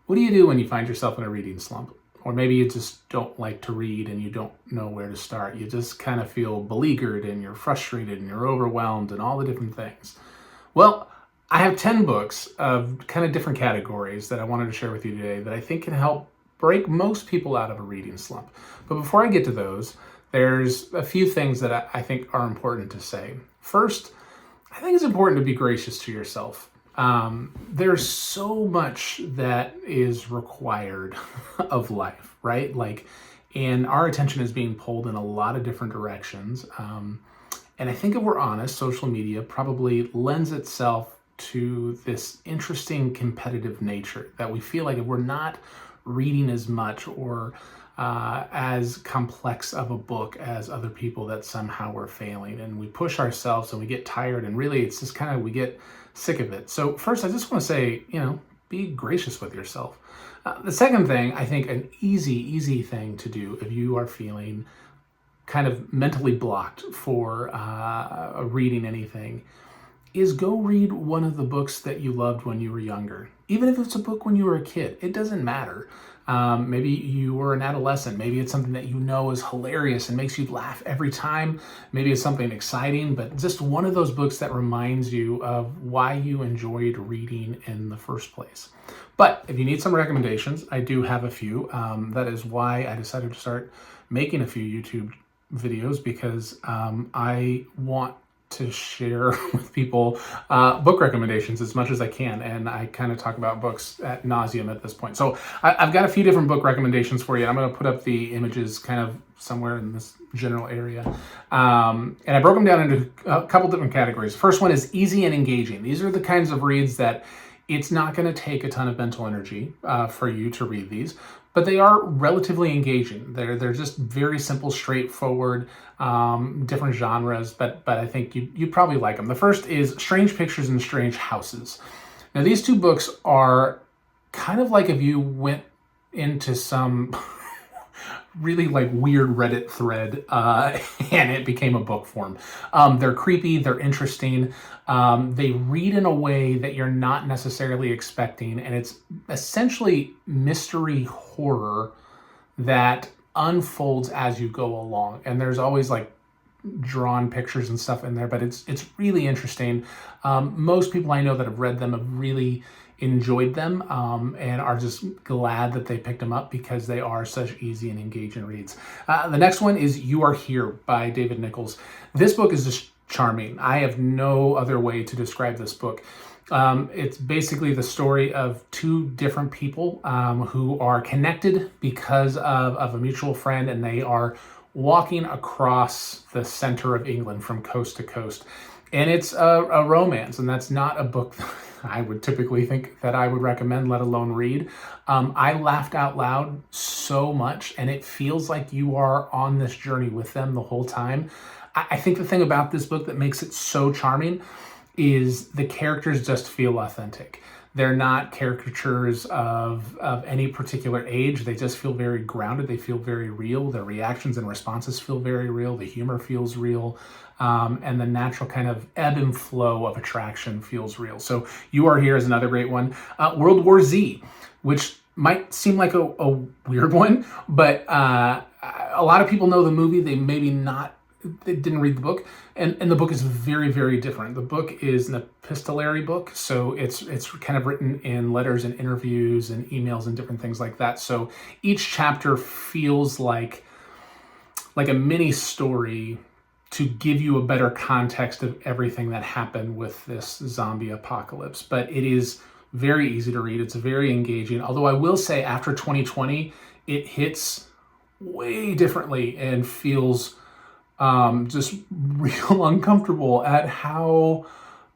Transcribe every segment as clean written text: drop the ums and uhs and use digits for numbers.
What do you do when you find yourself in a reading slump? Or maybe you just don't like to read and you don't know where to start. You just kind of feel beleaguered and you're frustrated and you're overwhelmed and all the different things. Well, I have 10 books of kind of different categories that I wanted to share with you today that I think can help break most people out of a reading slump. But before I get to those, there's a few things that I think are important to say. First, I think it's important to be gracious to yourself. There's so much that is required of life, right? And our attention is being pulled in a lot of different directions. And I think if we're honest, social media probably lends itself to this interesting competitive nature that we feel like if we're not reading as much or as complex of a book as other people, that somehow we're failing, and we push ourselves and we get tired, and really it's just kind of, we get sick of it. So first, I just want to say, be gracious with yourself. The second thing, I think an easy thing to do if you are feeling kind of mentally blocked for reading anything is go read one of the books that you loved when you were younger. Even if it's a book when you were a kid, it doesn't matter. Maybe you were an adolescent. Maybe it's something that you know is hilarious and makes you laugh every time. Maybe it's something exciting, but just one of those books that reminds you of why you enjoyed reading in the first place. But if you need some recommendations, I do have a few. That is why I decided to start making a few YouTube videos, because I want to share with people book recommendations as much as I can, and I kind of talk about books ad nauseum at this point. So I've got a few different book recommendations for you. I'm going to put up the images kind of somewhere in this general area, and I broke them down into a couple different categories. First one is easy and engaging. These are the kinds of reads that it's not going to take a ton of mental energy for you to read these, but they are relatively engaging. They're just very simple, straightforward, different genres, but I think you probably like them. The first is Strange Pictures and Strange Houses. Now, these two books are kind of like if you went into some really weird Reddit thread and it became a book form. They're creepy, they're interesting, they read in a way that you're not necessarily expecting, and it's essentially mystery horror that unfolds as you go along. And there's always drawn pictures and stuff in there, but it's really interesting. Most people I know that have read them have really enjoyed them and are just glad that they picked them up because they are such easy and engaging reads. The next one is You Are Here by David Nicholls. This book is just charming. I have no other way to describe this book. It's basically the story of two different people who are connected because of a mutual friend, and they are walking across the center of England from coast to coast. And it's a romance, and that's not a book I would typically think that I would recommend, let alone read. I laughed out loud so much, and it feels like you are on this journey with them the whole time. I think the thing about this book that makes it so charming is the characters just feel authentic. They're not caricatures of any particular age. They just feel very grounded. They feel very real. Their reactions and responses feel very real. The humor feels real. And the natural kind of ebb and flow of attraction feels real. So You Are Here is another great one. World War Z, which might seem like a weird one, but a lot of people know the movie. They didn't read the book, and the book is very, very different. The book is an epistolary book, so it's kind of written in letters and interviews and emails and different things like that. So each chapter feels like a mini story to give you a better context of everything that happened with this zombie apocalypse. But it is very easy to read. It's very engaging. Although I will say after 2020, it hits way differently and feels just real uncomfortable at how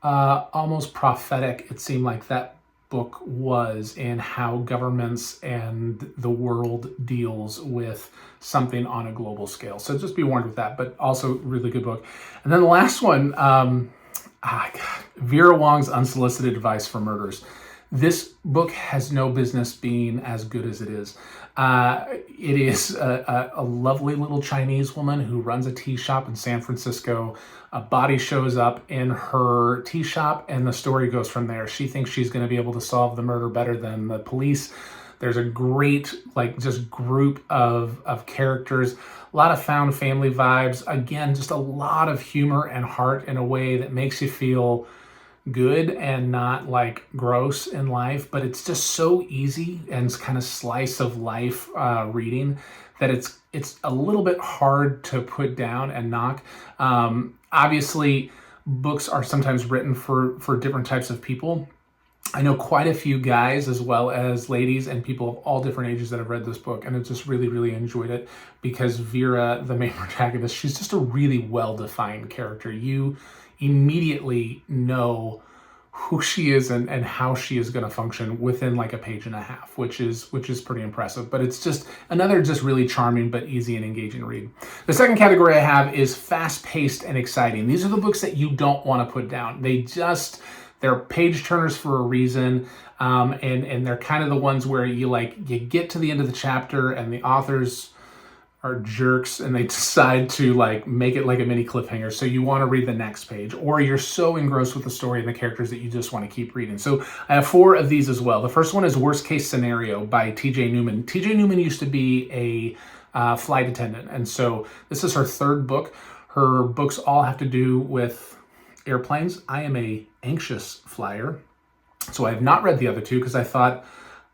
almost prophetic it seemed like that book was, in how governments and the world deals with something on a global scale. So just be warned with that, but also really good book. And then the last one, Vera Wong's Unsolicited Advice for Murders. This book has no business being as good as it is. It is a lovely little Chinese woman who runs a tea shop in San Francisco. A body shows up in her tea shop, and the story goes from there. She thinks she's going to be able to solve the murder better than the police. There's a great, just group of characters. A lot of found family vibes. Again, just a lot of humor and heart in a way that makes you feel good and not gross in life, but it's just so easy and it's kind of slice of life reading that it's a little bit hard to put down and knock. Obviously, books are sometimes written for different types of people. I know quite a few guys as well as ladies and people of all different ages that have read this book and have just really, really enjoyed it because Vera, the main protagonist, she's just a really well-defined character. You immediately know who she is and how she is going to function within a page and a half, which is pretty impressive. But it's just another really charming but easy and engaging read. The second category I have is fast-paced and exciting. These are the books that you don't want to put down. They're page turners for a reason, and they're kind of the ones where you get to the end of the chapter and the authors are jerks and they decide to make it like a mini cliffhanger, so you want to read the next page, or you're so engrossed with the story and the characters that you just want to keep reading. So I have 4 of these as well. The first one is Worst Case Scenario by T.J. Newman. T.J. Newman used to be a flight attendant, and so this is her 3rd book. Her books all have to do with airplanes. I am a anxious flyer, so I have not read the other 2 because I thought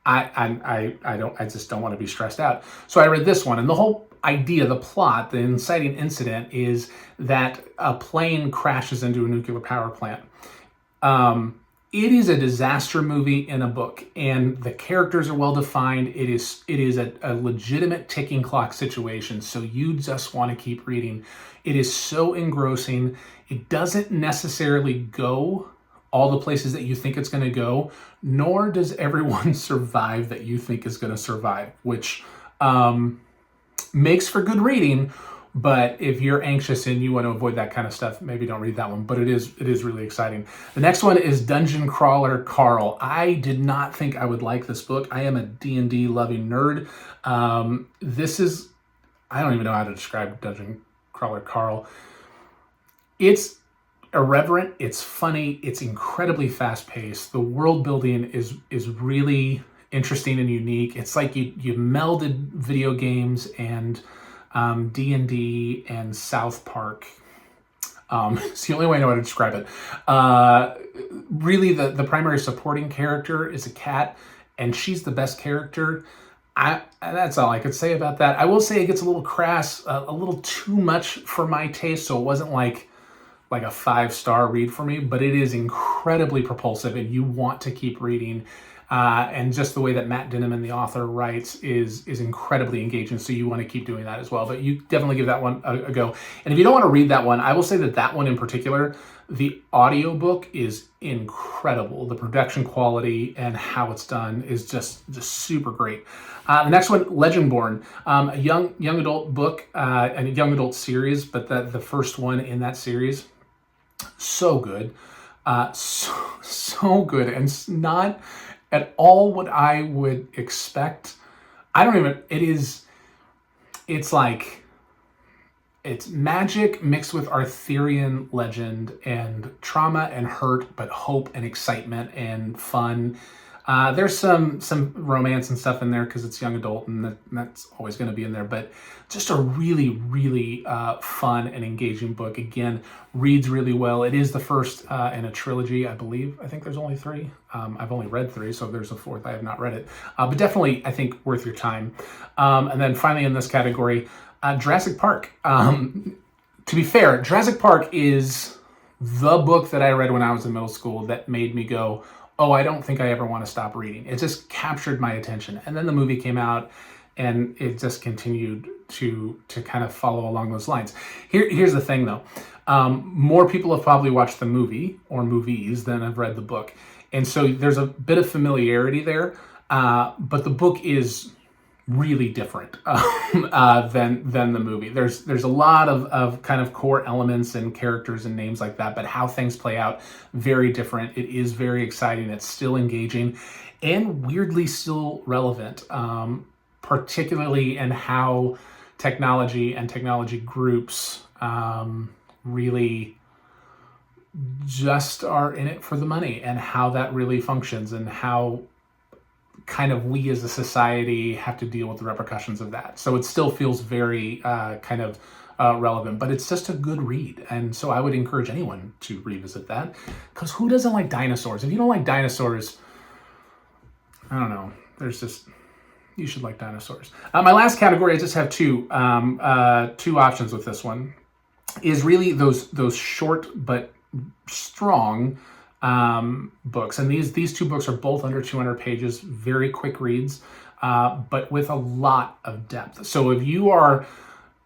I just don't want to be stressed out. So I read this one, and the whole idea, the plot, the inciting incident is that a plane crashes into a nuclear power plant. It is a disaster movie in a book, and the characters are well defined. It is a legitimate ticking clock situation, so you just want to keep reading. It is so engrossing. It doesn't necessarily go all the places that you think it's going to go, nor does everyone survive that you think is going to survive, which makes for good reading. But if you're anxious and you want to avoid that kind of stuff, maybe don't read that one. But it is really exciting. The next one is Dungeon Crawler Carl. I did not think I would like this book. I am a D&D loving nerd. I don't even know how to describe Dungeon Crawler Carl. It's irreverent, it's funny, it's incredibly fast-paced. The world building is really interesting and unique. It's like you melded video games and D&D and South Park. It's the only way I know how to describe it. Really, the primary supporting character is a cat, and she's the best character. That's all I could say about that. I will say it gets a little crass, a little too much for my taste, so it wasn't like a 5-star read for me, but it is incredibly propulsive and you want to keep reading. And just the way that Matt Dinniman, the author, writes is incredibly engaging, so you want to keep doing that as well. But you definitely give that one a go. And if you don't want to read that one, I will say that one in particular, the audiobook is incredible. The production quality and how it's done is just super great. The next one, Legendborn, a young adult book and a young adult series, but the first one in that series. So good, so good, and it's not at all what I would expect. It's magic mixed with Arthurian legend and trauma and hurt, but hope and excitement and fun. There's some romance and stuff in there because it's young adult, and that's always going to be in there, but just a really, really fun and engaging book. Again, reads really well. It is the first in a trilogy, I believe. I think there's only 3. I've only read 3, so if there's a 4th, I have not read it. But definitely, I think, worth your time. And then finally in this category, Jurassic Park. To be fair, Jurassic Park is the book that I read when I was in middle school that made me go, oh, I don't think I ever want to stop reading. It just captured my attention. And then the movie came out, and it just continued to kind of follow along those lines. Here's the thing, though. More people have probably watched the movie or movies than have read the book. And so there's a bit of familiarity there. But the book is really different than the movie. There's a lot of kind of core elements and characters and names like that, but how things play out, very different. It is very exciting. It's still engaging and weirdly still relevant, particularly in how technology and technology groups really just are in it for the money, and how that really functions, and how kind of we as a society have to deal with the repercussions of that. So it still feels very kind of relevant, but it's just a good read. And so I would encourage anyone to revisit that, because who doesn't like dinosaurs? If you don't like dinosaurs, I don't know, you should like dinosaurs. My last category, I just have two options with this one, is really those short but strong books. And these two books are both under 200 pages, very quick reads, but with a lot of depth. So if you are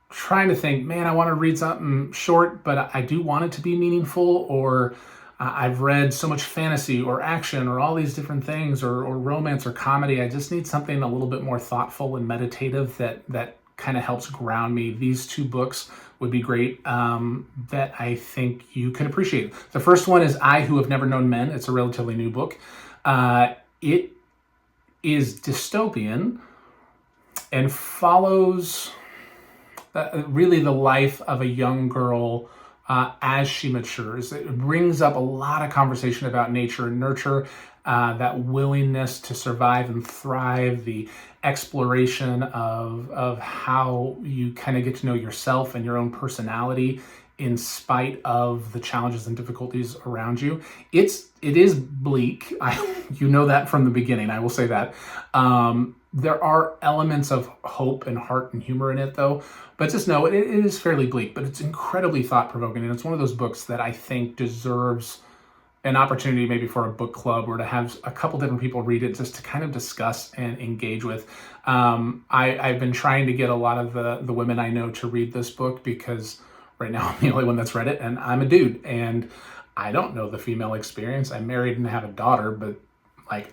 trying to think, man, I want to read something short, but I do want it to be meaningful, or I've read so much fantasy or action or all these different things, or romance or comedy, I just need something a little bit more thoughtful and meditative that kind of helps ground me. These two books would be great that I think you can appreciate. The first one is I Who Have Never Known Men. It's a relatively new book. It is dystopian and follows really the life of a young girl as she matures. It brings up a lot of conversation about nature and nurture, that willingness to survive and thrive, the exploration of how you kind of get to know yourself and your own personality in spite of the challenges and difficulties around you. It is bleak. You know that from the beginning, I will say that. There are elements of hope and heart and humor in it, though. But just know it is fairly bleak, but it's incredibly thought-provoking. And it's one of those books that I think deserves an opportunity maybe for a book club, or to have a couple different people read it just to kind of discuss and engage with. I've been trying to get a lot of the women I know to read this book, because right now I'm the only one that's read it, and I'm a dude, and I don't know the female experience. I'm married and have a daughter, but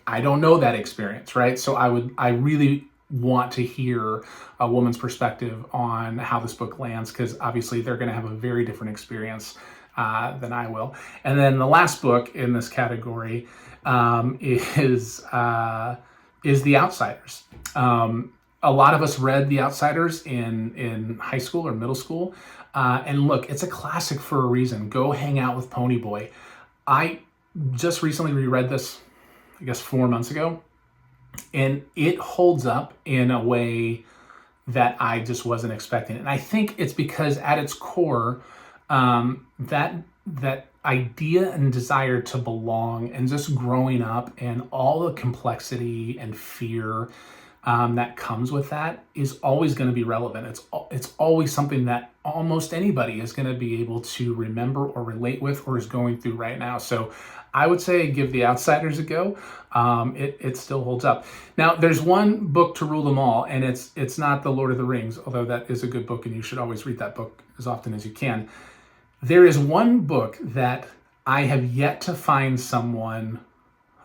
I don't know that experience, right? So I really want to hear a woman's perspective on how this book lands, because obviously they're going to have a very different experience than I will. And then the last book in this category is The Outsiders. A lot of us read The Outsiders in high school or middle school. And look, it's a classic for a reason. Go hang out with Ponyboy. I just recently reread this, I guess 4 months ago, and it holds up in a way that I just wasn't expecting. And I think it's because at its core, that idea and desire to belong, and just growing up and all the complexity and fear that comes with that, is always going to be relevant. It's always something that almost anybody is going to be able to remember or relate with, or is going through right now. So I would say give The Outsiders a go. It still holds up. Now, there's one book to rule them all, and it's not The Lord of the Rings, although that is a good book and you should always read that book as often as you can. There is one book that I have yet to find someone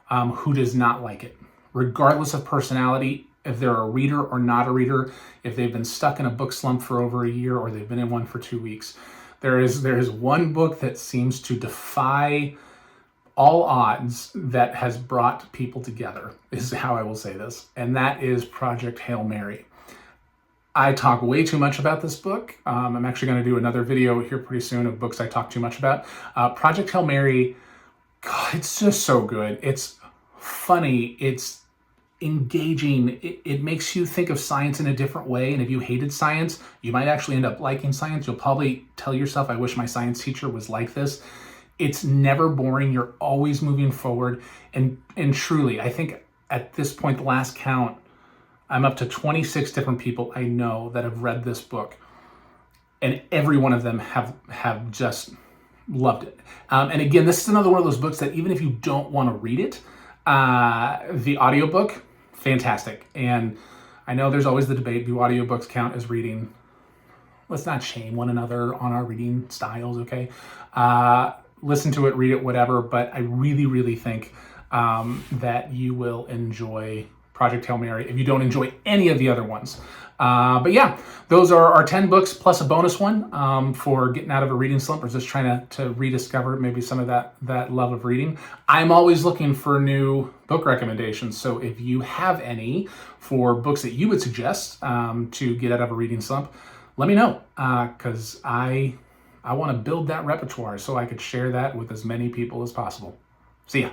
who does not like it, regardless of personality, if they're a reader or not a reader, if they've been stuck in a book slump for over a year, or they've been in one for 2 weeks. There is one book that seems to defy all odds that has brought people together, is how I will say this, and that is Project Hail Mary. I talk way too much about this book. I'm actually going to do another video here pretty soon of books I talk too much about. Project Hail Mary, God, it's just so good. It's funny. It's engaging. It makes you think of science in a different way. And if you hated science, you might actually end up liking science. You'll probably tell yourself, I wish my science teacher was like this. It's never boring. You're always moving forward. And truly, I think at this point, the last count, I'm up to 26 different people I know that have read this book, and every one of them have just loved it. And again, this is another one of those books that even if you don't want to read it, the audiobook, fantastic. And I know there's always the debate, do audiobooks count as reading? Let's not shame one another on our reading styles, okay? Listen to it, read it, whatever, but I really, really think that you will enjoy Project Hail Mary if you don't enjoy any of the other ones. But yeah, those are our 10 books plus a bonus one for getting out of a reading slump or just trying to rediscover maybe some of that love of reading. I'm always looking for new book recommendations. So if you have any for books that you would suggest to get out of a reading slump, let me know, because I want to build that repertoire so I could share that with as many people as possible. See ya.